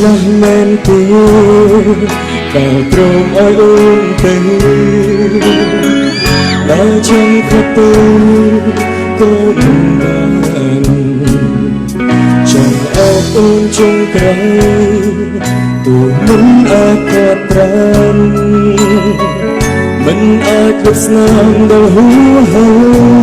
ណាស់មែនទេក៏ព្រមឲ្យអូនទៅដល់ចង់ខត់ទៅក៏មិនបានចង់អោបអូនចង់ក្រៃទូមិនអាចខាត់ប្រានមិនអាចលុបស្នាមដល់ហួហើ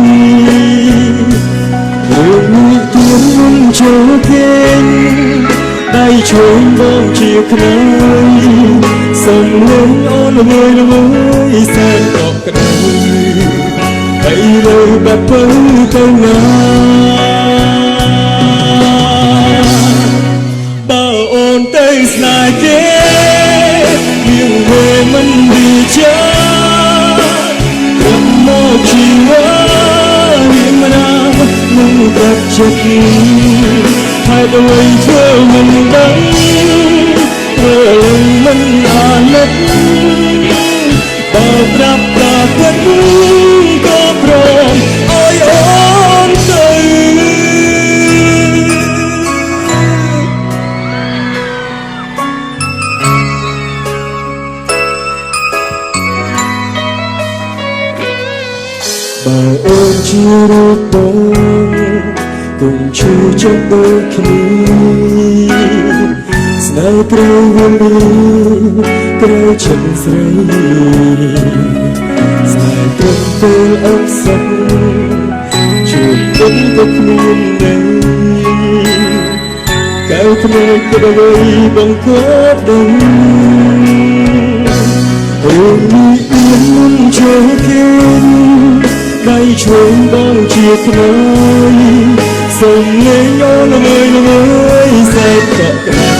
យរឿងនេះទួនចូលគេដៃឈួងបងជាខ្នើយសំឡេងអូនល្មើល្មើសែនតកក្តៅហើយលើបាត់ទៅទៅណាបើអូនទៅស្នេហ៍គេយើងវិញមិនវាចាខ្ញុំមកជីវ៉ារៀងមណានឹងកាត់ចិត្តហើយដូចធ្វើមិនដឹងធ្វើមិនអាណិតបើប្រាប់តាពិតក៏ព្រមឲ្យអូនទៅបើអូនជារូបបងកុំឈឺចុះដូចគ្នាស្នេហ៍ត្រូវវិញត្រូវឈឹងស្រីស្នេហ៍ត្រូវពេលអបសឹកជួបទឹកក៏គ្មាននៅកៅភ្នែកក៏ដូចបងក៏ដឹងរឿងនេះមិនចូលគេដៃឈួងបងជាខ្នើយសំឡេងអូនល្មើល្មើសែកកក់ក្ដៅ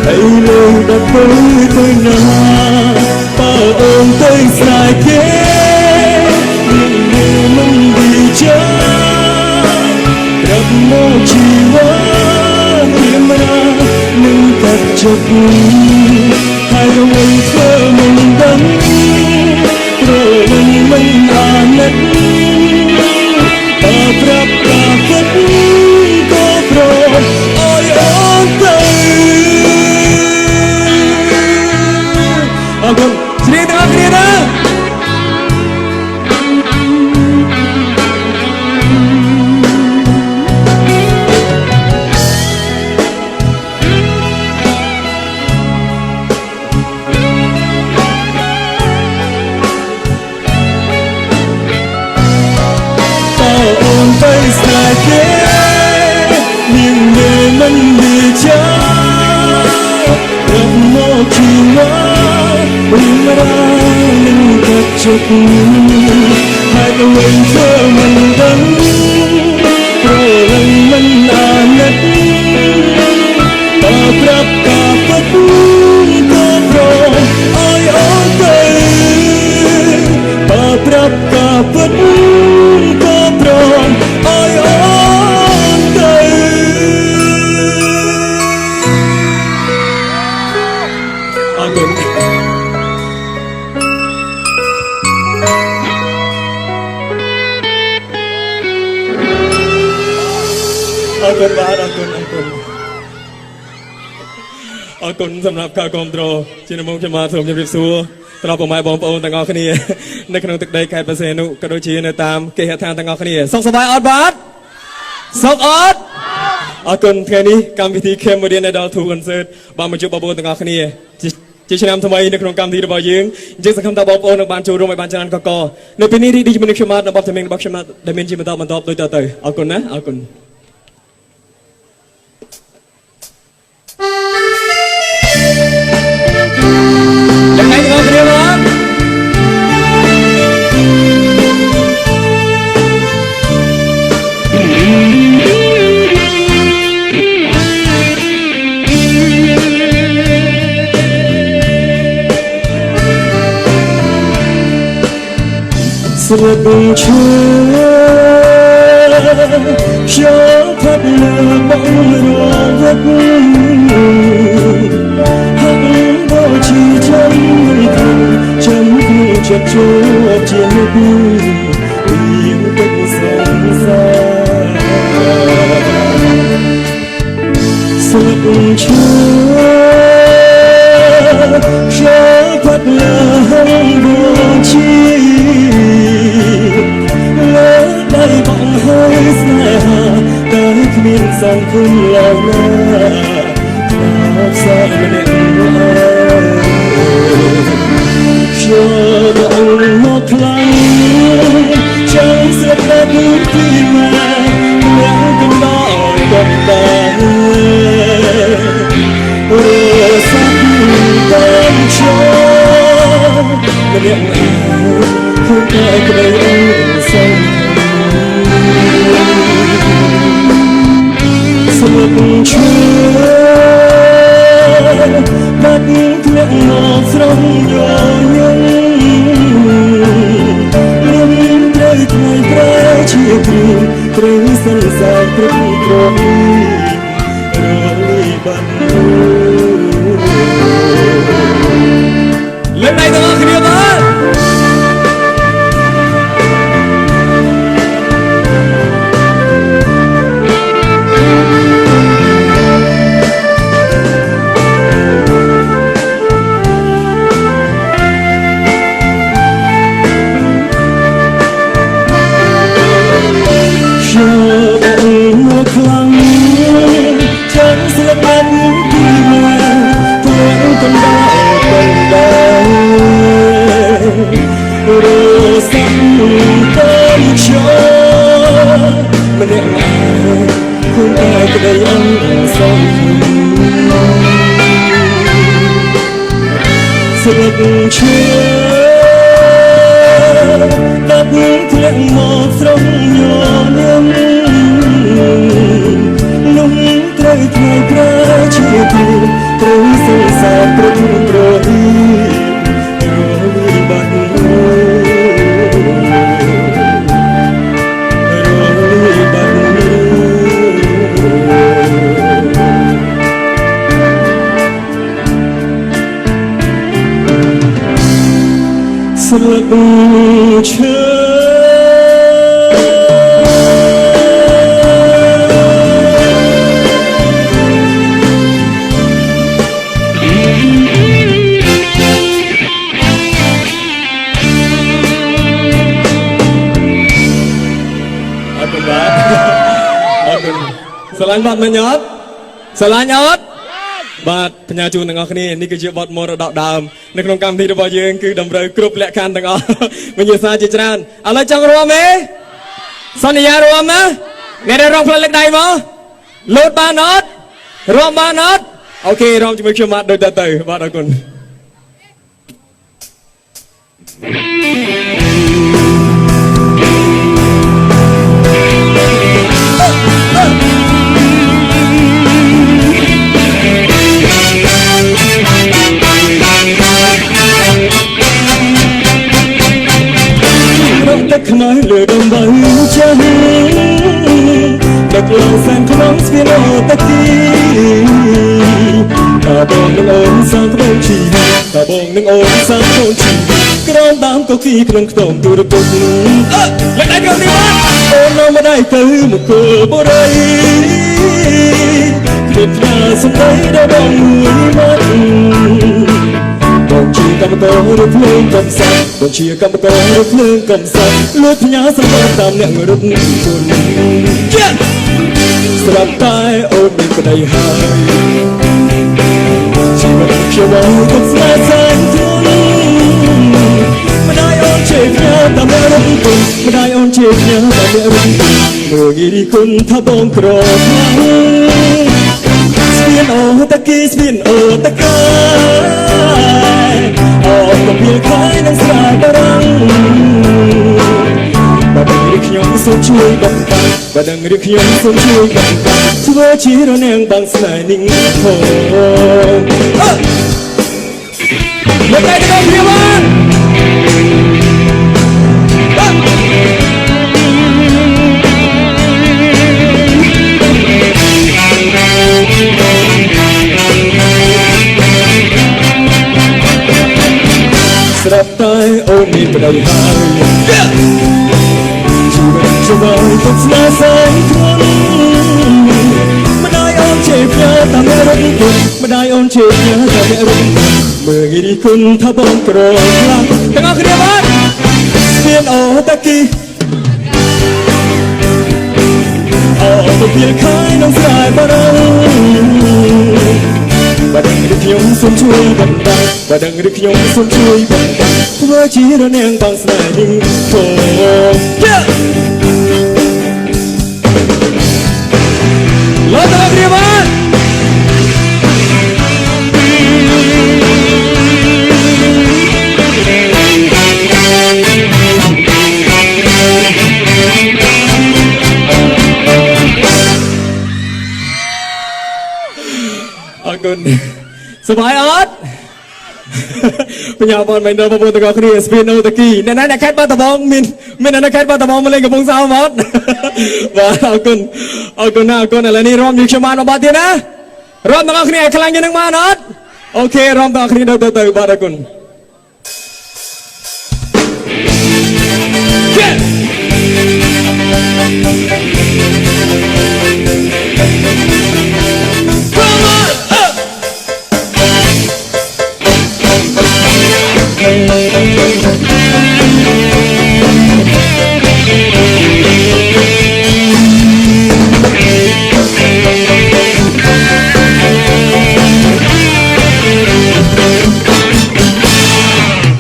ហើយលើដល់ទៅណាបើអូនទៅស្នេហ៍គេមិនវិចាររាប់មកជីវ៉ាមានណានឹងកាត់ចិត្តហើយរវល់ធ្វើមិនដឹងព្រោះមិនអាណិតបើប្រាប់តាពិតក៏ព្រមឲ្យអូនទៅអរគុណស្រីទាំងអស់គ្នាណាទៅស្នេហ៍គេមានមិនវាចារំមកជីវ៉ារីមរានឹងកាត់ចិត្តហើយទៅវិញធ្វើមិនដឹងព្រោះមិនអាណិតបើប្រាប់តាពិតក៏ព្រមឲ្យអូនទៅបើប្រាប់តាពិតក៏ព្រមឲ្យអូនទៅអរគុណបាទអរគុណសម្រាប់ការគាំទ្រជាដំបូងខ្ញុំបាទសូមជម្រាបសួរត្រង់ពុកម៉ែបងប្អូនទាំងអស់គ្នានៅក្នុងទឹកដីខេត្តបរសេនុក៏ដូចជានៅតាមគេហដ្ឋានទាំងអស់គ្នាសុខសប្បាយអត់បាទសុខអត់អរគុណថ្ងៃនេះកម្មវិធី Cambodian Idol 2 Concert បានមកជួបបងប្អូនទាំងអស់គ្នាជាឆ្នាំថ្មីនៅក្នុងកម្មវិធីរបស់យើងអញ្ចឹងសង្ឃឹមថាបងប្អូននឹងបានចូលរួមឲ្យបានច្រើនកកនៅពេលនេះរីករាយជាមួយនឹងខ្ញុំបាទនៅបទចម្រៀងរបស់ខ្ញុំបាទដែលមានជាបន្តដូចតទៅអរគុណណាអរគុណយ៉ាងណាទាំងអស់គ្នាបាទស្រដៀងឈើខ្ញុំផាត់លើបងរវឹកហាក់បោជាចាំចាំចិត្តជួបជានិច្ចពីទឹកសង្សារស្រដៀងឈើ មានសង្ឃឹមឡើយណាខ្លាចសាម្នាក់ខ្ញុំមកខ្លាំងចាំស្រាប់តែមួយទីមកអ្នកកំដរកំដារសាប់តាមចូលម្នាក់ខ្លួនតែក្តីអរសងស្លឹកឈើបាត់ធ្លាក់មកស្រងយកយើងមានត្រូវថ្ងៃប្រែជាគ្រូត្រូវសន្សាព្រឹកត្រង់រលីបាត់លើកដៃទាំងអស់គ្នាបាទស្លឹកឈើតាប់ធ្លាក់មកស្រងញញឹមលំត្រូវថ្ងៃប្រែជាទូត្រូវសរសើរព្រឹកប្រហីរលីបាត់រលីបាត់ស្លឹកឈើស្រឡាញ់បាត់មិញអត់ស្រឡាញ់អត់បាទបញ្ញាជូនទាំងអស់គ្នានេះគឺជាបទមរតកដើមនៅក្នុងកម្មវិធីរបស់យើងគឺតម្រូវគ្រប់លក្ខខណ្ឌទាំងអស់វិញ្ញាសាជាច្រើនឥឡូវចង់រួមទេសន្យារួមណាអ្នកដែលរងផ្លូវលើកដៃមកលោតបានអត់រួមបានអត់អូខេរួមជាមួយខ្ញុំបាទដូចទៅបាទអរគុណទឹកខ្មៅលើដំបៅចាស់ដឹកឡើងសែនក្នុងស្ពានអូតាគីតាបងនឹងអូនសាងក្បូនជីតាបងនឹងអូនសាងក្បូនជីក្រោមដើមកុកីក្នុងខ្ទមទូរពុកលើកដៃយកនេះមកអូននៅម្ដាយទៅមកគល់បរិយគ្លៀតផ្កាសំដីដល់បងមួយមកបងជាកម្មកររត់ភ្លើងកំសាត់បងជាកម្មកររត់ភ្លើងកំសាត់លួចផ្ញើសម្បត្តិតាមអ្នករត់គុណស្រាប់តែអូនមានប្តីហើយជីវិតខ្ញុំមកគប់ស្នេហ៍សែនធំម្ដាយអូនជាផ្ញើតាមអ្នករត់គុណម្ដាយអូនជាផ្ញើតាមអ្នករត់គុណមើលគិរីគុណថាបងក្រខ្លាំងស្ពានអូតាគីស្ពានអូតាកាអូកំពីលខ្លាយនឹងស្រែបារាំងបើដឹងរីខ្ញុំសូមជួយបំផាត់បើដឹងរីខ្ញុំសូមជួយបំផាត់ធ្វើជារនាំងបាំងស្នេហ៍នឹងធំមកតែទៅព្រាបានស្រាប់តែអូនមានប្តីហើយជីវិតជាបងទុកស្នេហ៍សែនធំម្ដាយអូនជាផ្ញើតាមអ្នករត់គុណម្ដាយអូនជាផ្ញើតាមអ្នករត់មើលរីគុណថាបងក្រខ្លាំងទាំងអស់គ្នាបាទស្ពានអូតាគីអូទៅ เพียงคายน้องสายบ่ดังบ่ดังหรือขยมส่วนช่วยบันดาลบ่ดังหรือขยมส่วนช่วยบันดาลเพื่อชีระแนงบางสายนี้โผล่รอตัวเรียบร้อยสบายอดปัญญาบอลไม่เดินมาบนตะกอครีสปีนเอาตะกี้นั่นแค่บ้านตะบองมินนั่นแค่บ้านตะบองมาเล่นกับพงศาวมอดว่าเอาคนอะไรนี่รอมอยู่เชียงใหม่มาบ้านเดียนะรอมตะกอครีขลังยังนั่งมานอดโอเครอมตะกอครีเดินเติร์บ้านคุณ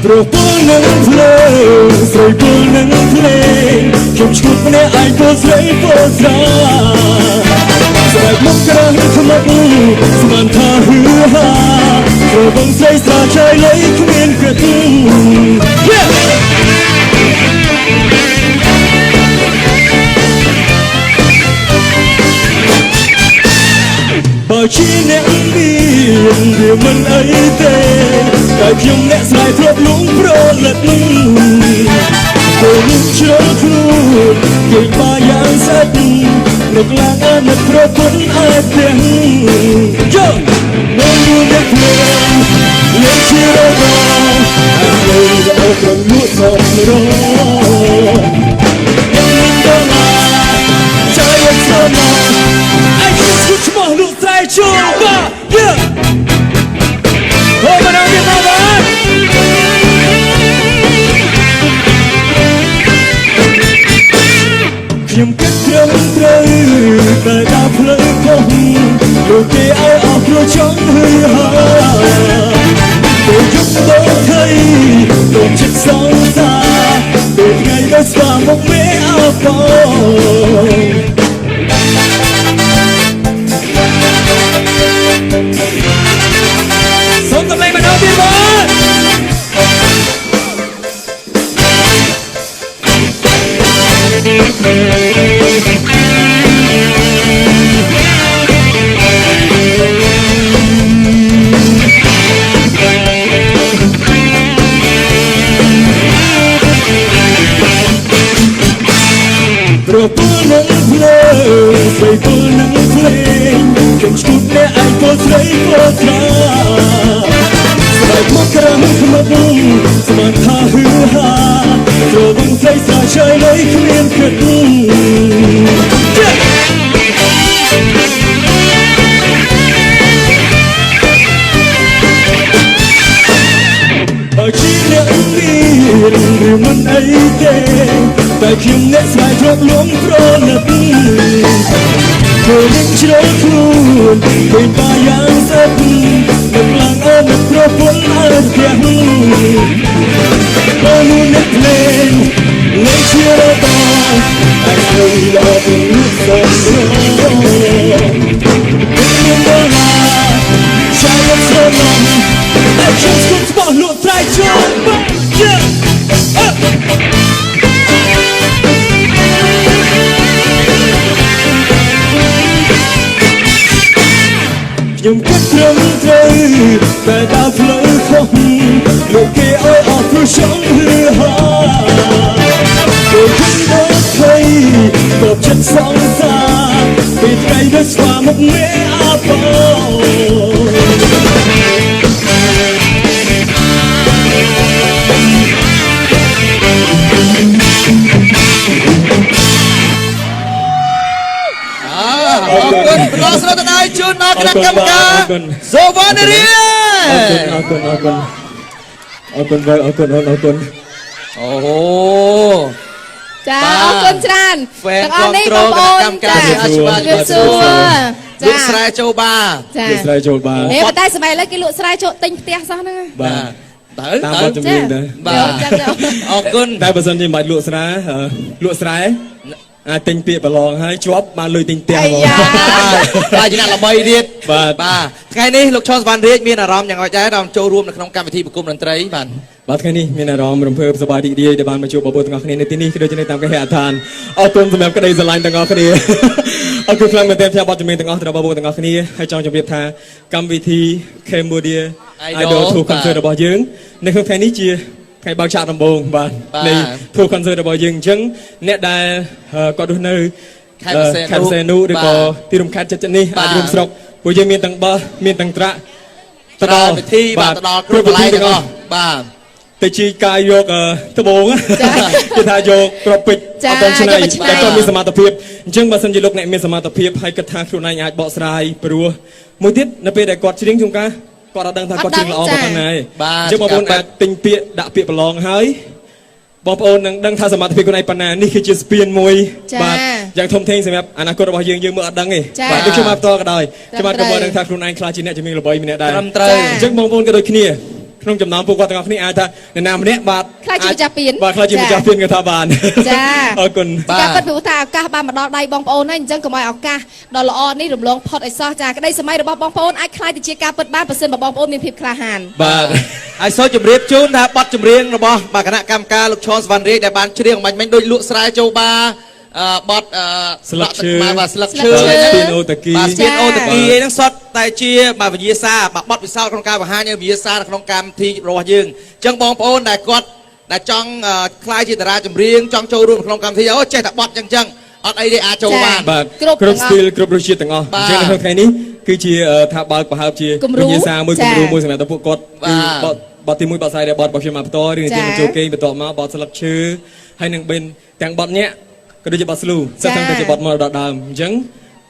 โปรปูนังเพลงใส่ปูนังเพลงเก็บชุดมาในไอโฟนใส่โฟนซาสายมุกกระหังขมับสมันทาหือฮาโปรบังใส่สาชายเลยขมิ้นกระตุ้งบ่ชีเนอันดีเดี๋ยวมันไอเต้แต่เพียงแน่สายทบลุงโปรเล็ดลุงโดนเชื่อครูเก่งมาอย่างสัตว์นกลางอันนักโปรคนอาเดียงย่องน้องดูเด็กเพลงเล่นเชียร์ร้องอันเลยจะเอากระลุ่มสดร้องยังก็มาใจยังสนองไอ้คิดชุดชมอลูกใจชูบ้าเยอะโอ้มาดามเมียมาบ้านยังเก็บเรื่องเดิมแต่ดาวเพลิงคงลูกเกี่ยวออกเราช่องฮือฮาตัวยุบตัวไทยตัวชิดสองตาตัวไงก็สว่างมองไม่อาปองส่งกำลังมาเอาพี่บอลโปรปูนังเพลงใส่ปูนังเพลงเก็บชุดในไอโฟนใส่โฟนตราสายมุกกระหังขมับสมันทาหือฮาโปรบังใส่สาชายเลยขมิ้นกระตุ้งอาชีพเนี่ยดีหรือมันไอเต้แต่เพียงแน่สายทบล้มโปรเล็ดเธอเล่นเชื่อครูเป็นปายางสัตว์นักลางเอานักโปรฝนอาเดียงโอ้นูเน็ตเพลงเล่นเชื่อต่อไอ้เคยรอเป็นลูกสาวเป็นโบราณชายยังสนองไอ้คิดสุดบ่หลุดใจจนบ้าเยอะยังเก็บเรื่องเธอแต่ดาวเพลิงคงลูกเกี่ยวออกเพราะช่องฮือฮาตัวขึ้นรถไทยตบฉันสองตาปิดไกลด้วยสวามุกเมอาปขอบคุณรอสระนายชุนนักกรรมการโซฟานีเรียเอาคนโอ้โห ចាអរគុណច្រើន ហ្វេន ទាំងអ គ្រប់ ស់នេះបងប្អូន គ្រងកម្មការជាអាជីវកម្ម ជំរាបសួរ លោកស្រែចូលបា ចា លោកស្រីចូលបាន ហេប៉ុន្តែសម័យឥឡូវគេលក់ស្រែចូលទិញផ្ទះសោះហ្នឹង បាទ ទៅ តាម ទៅ បទចម្រៀងដែរ បាទ ចាចា អរគុណ តែបើសិនជាមិនបាច់លក់ស្រែលក់ស្រែអាចទិញពាក្យប្រឡងហើយជាប់បានលុយទិញផ្ទះ អា ហ្មង យ៉ា បាទជាអ្នកល្បីទៀត បាទ បាទថ្ងៃនេះលោកឈុនសវណ្ណរាជមានអារម្មណ៍យ៉ាងម៉េចដែរដល់ចូលរួមនៅក្នុងកម្មវិធីប្រគំតន្ត្រីបាទ បាទថ្ងៃនេះមានអារម្មណ៍រំភើបសប្បាយរីករាយដែលបានមកជួបបងប្អូនទាំងអស់គ្នានៅទីនេះគឺដូចជានៅតាមគេហដ្ឋានអរគុណសម្រាប់ក្តីស្រឡាញ់ទាំងអស់គ្នាអរគុណខ្លាំងមែនទែនផ្សាយបទចម្រៀងទាំងអស់ទៅដល់បងប្អូនទាំងអស់គ្នាហើយចង់ជម្រាបថាកម្មវិធី Cambodia Idol Tour Concert របស់យើងនៅក្នុងថ្ងៃនេះជាថ្ងៃបើកឆាកដំបូងបាទនៃ Tour Concert របស់យើងអញ្ចឹងអ្នកដែលគាត់រស់នៅខេត្តសេនូឬក៏ទីរួមខេត្តចិត្តនេះអាចរួមស្រុកពួកយើងមានទាំងបោះមានទាំងត្រាក់ ទៅដល់ពិធីបាទទៅដល់គ្រប់កន្លែងទាំងអស់បាទ ទៅជីកាយយកត្បូងគេថាយកក្របពេជ្រអត់តឆ្នៃតែគាត់មានសមត្ថភាពអញ្ចឹងបើសិនជាលោកអ្នកមានសមត្ថភាពហើយគិតថាខ្លួនឯងអាចបកស្រាយព្រោះមួយទៀតនៅពេលដែលគាត់ច្រៀងជួនកាលគាត់អត់ដឹងថាគាត់ច្រៀងល្អប៉ុណ្ណាទេអញ្ចឹងបងប្អូនអាចទិញពាក្យដាក់ពាក្យប្រឡងហើយបងប្អូននឹងដឹងថាសមត្ថភាពខ្លួនឯងប៉ុណ្ណានេះគឺជាស្ពានមួយបាទយ៉ាងធំធេងសម្រាប់អនាគតរបស់យើងយើងមើលអត់ដឹងទេបាទដូចខ្ញុំមកផ្ទាល់ក៏ដោយខ្ញុំអាចក៏មើលដឹងថាខ្លួនឯងខ្លាចជាអ្នកជំនាញល្បីម្នាក់ដែរ ត្រឹមត្រូវ អញ្ចឹងបងប្អូនក៏ដូចគ្នាក្នុងចំណោមពួកគាត់ទាំងអស់គ្នាអាចថាអ្នកណាម្នាក់បាទ ខ្លាចជាម្ចាស់ពៀន បាទខ្លាចជាម្ចាស់ពៀនគាត់ថាបាន ចា អរគុណ ការពិតព្រោះថាឱកាសបានមកដល់ដៃបងប្អូនហើយអញ្ចឹងកុំឲ្យឱកាសដ៏ល្អនេះរំលងផុតឲ្យសោះចាក្តីសម័យរបស់បងប្អូនអាចខ្លាយទៅជាការពិតបានបើសិនបើបងប្អូនមានភាពក្លាហាន បាទ ហើយសូមជម្រាបជូនថាបទចម្រៀងរបស់បាទគណៈកម្មការលោកឈុនសវណ្ណរាជដែលបានច្រៀងមិញដូចលក់ស្រែចូលបាបទ ស្លឹកឈើ បាទស្លឹកឈើ ស្ពានអូតាគី បាទស្ពានអូតាគីអីហ្នឹងសុទ្ធតែជាបាទវិញ្ញាសាបាទបទពិសោធន៍ក្នុងការបង្ហាញវិញ្ញាសានៅក្នុងកម្មវិធីរបស់យើងអញ្ចឹងបងប្អូនដែលគាត់ដែលចង់ខ្លាយជាតារាចម្រៀងចង់ចូលរួមក្នុងកម្មវិធីអូចេះតែបទអញ្ចឹងអត់អីទេអាចចូលបាន បាទគ្រប់ style គ្រប់រសជាតិទាំងអស់អញ្ចឹងនៅក្នុងថ្ងៃនេះគឺជាថាបើកប្រហើបជាវិញ្ញាសាមួយគំរូមួយសម្រាប់ពួកគាត់គឺបទទី1បទស្អីដែលបទរបស់ខ្ញុំមកផ្ទាល់រឿងនិទានបញ្ចូលគេបន្ទាប់មកបទស្លឹកឈើហើយនឹងបិនទាំងបទញាក់ក៏ដូចជាបទស្លូសិតទាំងទៅជាបទមកដល់ដើមអញ្ចឹង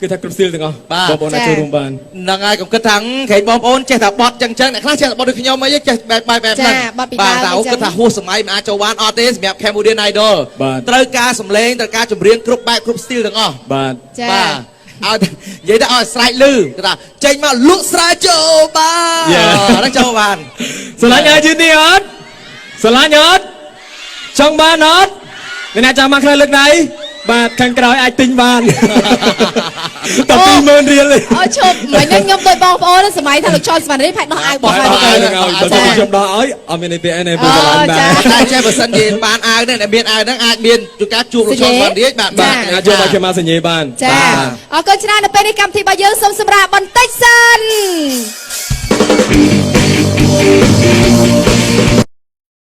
គឺថាគ្រប់ style ទាំងអស់បងប្អូនអាចចូលរួមបាន ហ្នឹងហើយកុំគិតថាក្រែងបងប្អូនចេះតែបត់ចឹងចឹងអ្នកខ្លះចេះតែបត់ដូចខ្ញុំអីចេះបែបហ្នឹងបាទតែគិតថាហួសសម័យមិនអាចចូលបានអត់ទេសម្រាប់ Cambodia Idol ត្រូវការសម្លេងត្រូវការចម្រៀងគ្រប់បែបគ្រប់ style ទាំងអស់ បាទ ចា បាទឲ្យនិយាយទៅឲ្យស្រែកលឺគេថាចេញមកលក់ស្រែចូលបានហ្នឹងចូលបាន ស្រឡាញ់ហើយជឿនេះអត់ស្រឡាញ់អត់ចង់បានអត់អ្នកចាំមកខ្លះលើកដៃបាទខាងក្រោយអាចទិញបានតែ20000រៀលទេ អូឈប់មិញហ្នឹងខ្ញុំដូចបងប្អូនសម័យថាលោកឈុនសវណ្ណរាជផែដោះអាវបោះ ឲ្យ ហើយ នឹងឲ្យបើខ្ញុំដោះឲ្យអត់មានអីពីអីនេះពីស្រឡាញ់ដែរ តែចេះបើសិនជាបានអាវហ្នឹងដែលមានអាវហ្នឹងអាចមានជួនកាលជួបលោកឈុនបានរាជបាទ បាទអាចយកមកខ្ញុំមកសញ្ញេបាន ចាអរគុណច្រើននៅពេលនេះកម្មវិធីរបស់យើងសូមសម្រាប់បន្តិចសិន